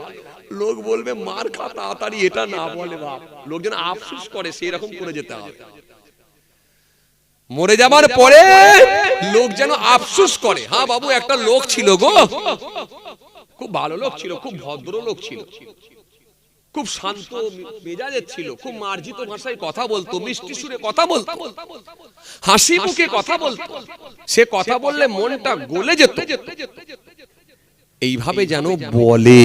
লোক বলবে মার খা তাড়াতাড়ি, এটা না বলে বাপ, লোক যেন আফসোস করে সেই রকম করে যেতে হবে। মরে যাবার পরে লোক যেন আফসোস করে, হ্যাঁ বাবু একটা লোক ছিল গো, খুব ভালো লোক ছিল, খুব ভদ্র লোক ছিল, খুব শান্ত মেজাজের ছিল, খুব মার্জিত ভাষায় কথা বলতো, মিষ্টি সুরে কথা বলতো, হাসি মুখে কথা বলতো, সে কথা বললে মনটা গলে যেত। এইভাবে যেন বলে,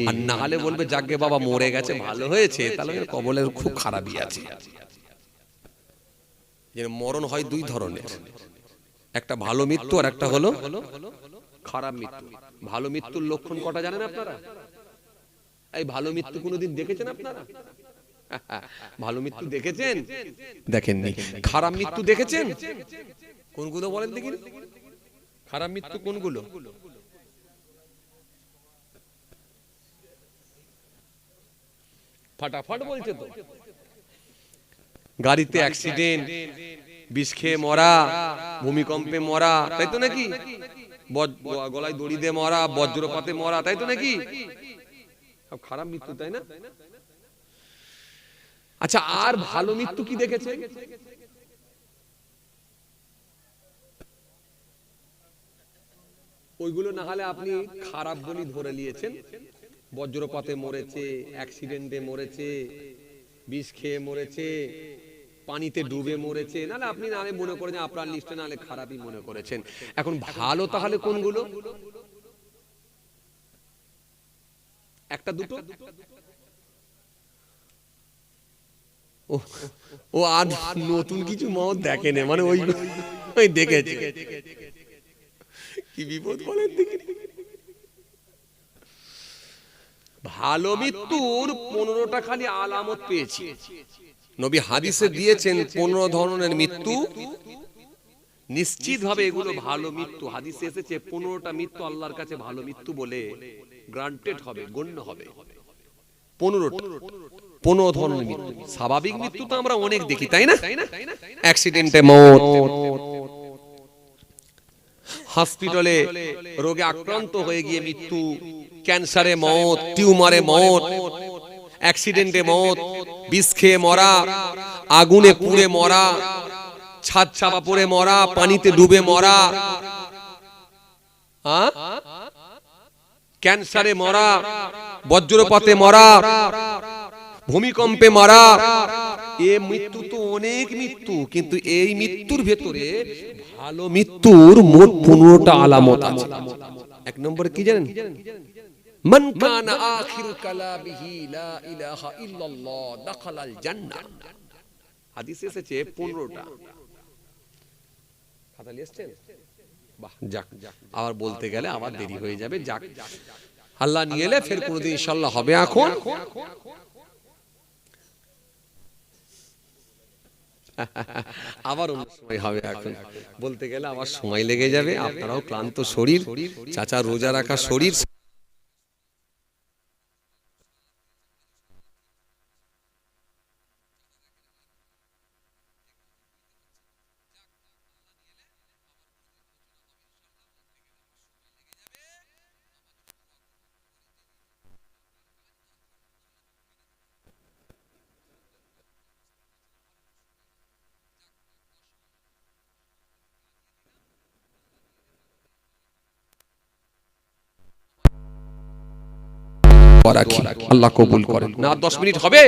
আর না হলে বলবে যাকে বাবা মরে গেছে ভালো হয়েছে, তাহলে কবলের খুব খারাপই আছে। যে মরণ হয় 2 ধরনের, একটা ভালো মৃত্যু আর একটা হলো খারাপ মৃত্যু। ভালো মৃত্যুর লক্ষণ কটা জানেন আপনারা? এই ভালো মৃত্যু কোনোদিন দেখেছেন আপনারা? ভালো মৃত্যু দেখেছেন? দেখেননি। খারাপ মৃত্যু দেখেছেন? কোনগুলো বলেন দেখি? খারাপ মৃত্যু কোনগুলো? ফাটাফাট বলছে তো। গাড়িতে অ্যাক্সিডেন্ট, বিষ খেয়ে মরা, ভূমিকম্পে মরা, তাই তো নাকি? গলায় দড়ি দিয়ে মরা, বজ্রপাতে মরা, তাই তো নাকি? সব খারাপ মৃত্যু, তাই না? আচ্ছা, আর ভালো মৃত্যু কি দেখেছেন? ওইগুলো না হলে আপনি খারাপ বলি ধরে নিয়েছেন। বজ্রপাতে মরেছে, অ্যাক্সিডেন্টে মরেছে, বিষ খেয়ে মরেছে, পানিতে ডুবে মরেছে, নাহলে আপনি নাহলে মনে করেন আপনার লিস্টে নাহলে খারাপই মনে করেছেন। এখন ভালো তাহলে কোনগুলো? একটা দুটো? ও আর নতুন কিছু মত দেখেন, মানে ওই দেখেছে। কি বিপদ বলেন দেখি। ভালো মৃত্যুর 15টা খালি আলামত পেয়েছি। নবী হাদিসে দিয়েছেন 15 ধরনের মৃত্যু, নিশ্চিত ভাবে এগুলো ভালো মৃত্যু। হাদিসে এসেছে 15টা মৃত্যু আল্লাহর কাছে ভালো মৃত্যু বলে গ্রান্টেড হবে, গণ্য হবে। 15 ধরনের মৃত্যু। স্বাভাবিক মৃত্যু তো আমরা অনেক দেখি, তাই না? অ্যাক্সিডেন্টে মওত, হসপিটালে রোগে আক্রান্ত হয়ে গিয়ে মৃত্যু, ক্যান্সারে মওত, টিউমারে মওত, অ্যাক্সিডেন্টে মওত, বিষ খেয়ে মরা, আগুনে পুড়ে মরা, ছাদ চাপা পড়ে মরা, পানিতে ডুবে মরা, ক্যান্সারে মরা, বজ্রপাতে মরা, ভূমিকম্পে মরা। এই মৃত্যু তো অনেক মৃত্যু, কিন্তু এই মৃত্যুর ভেতরে ভালো মৃত্যুর মোট 15টা আলামত আছে। এক নম্বরে কি জানেন? মান কানা আখিরু কালামিহি লা ইলাহা ইল্লাল্লাহ দাখালাল জান্নাহ। হাদিসে এসেছে 15টা। খাতা লিখছেন? বাহ, যাক, আবার বলতে গেলে আবার দেরি হয়ে যাবে। যাক, আল্লাহ নিয়ে এলে ফের কোনদিন ইনশাআল্লাহ হবে। এখন আবার অন্য সময় হবে। এখন বলতে গেলে আবার সময় লেগে যাবে। আপনারাও ক্লান্ত শরীর, চাচা রোজা রাখা শরীর। আল্লাহ কবুল করেন। না 10 মিনিট হবে?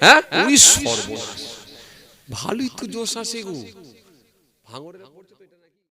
হ্যাঁ, সর্বনাশ। ভালোই তো জোশ আসে গো। ভাঙড়ের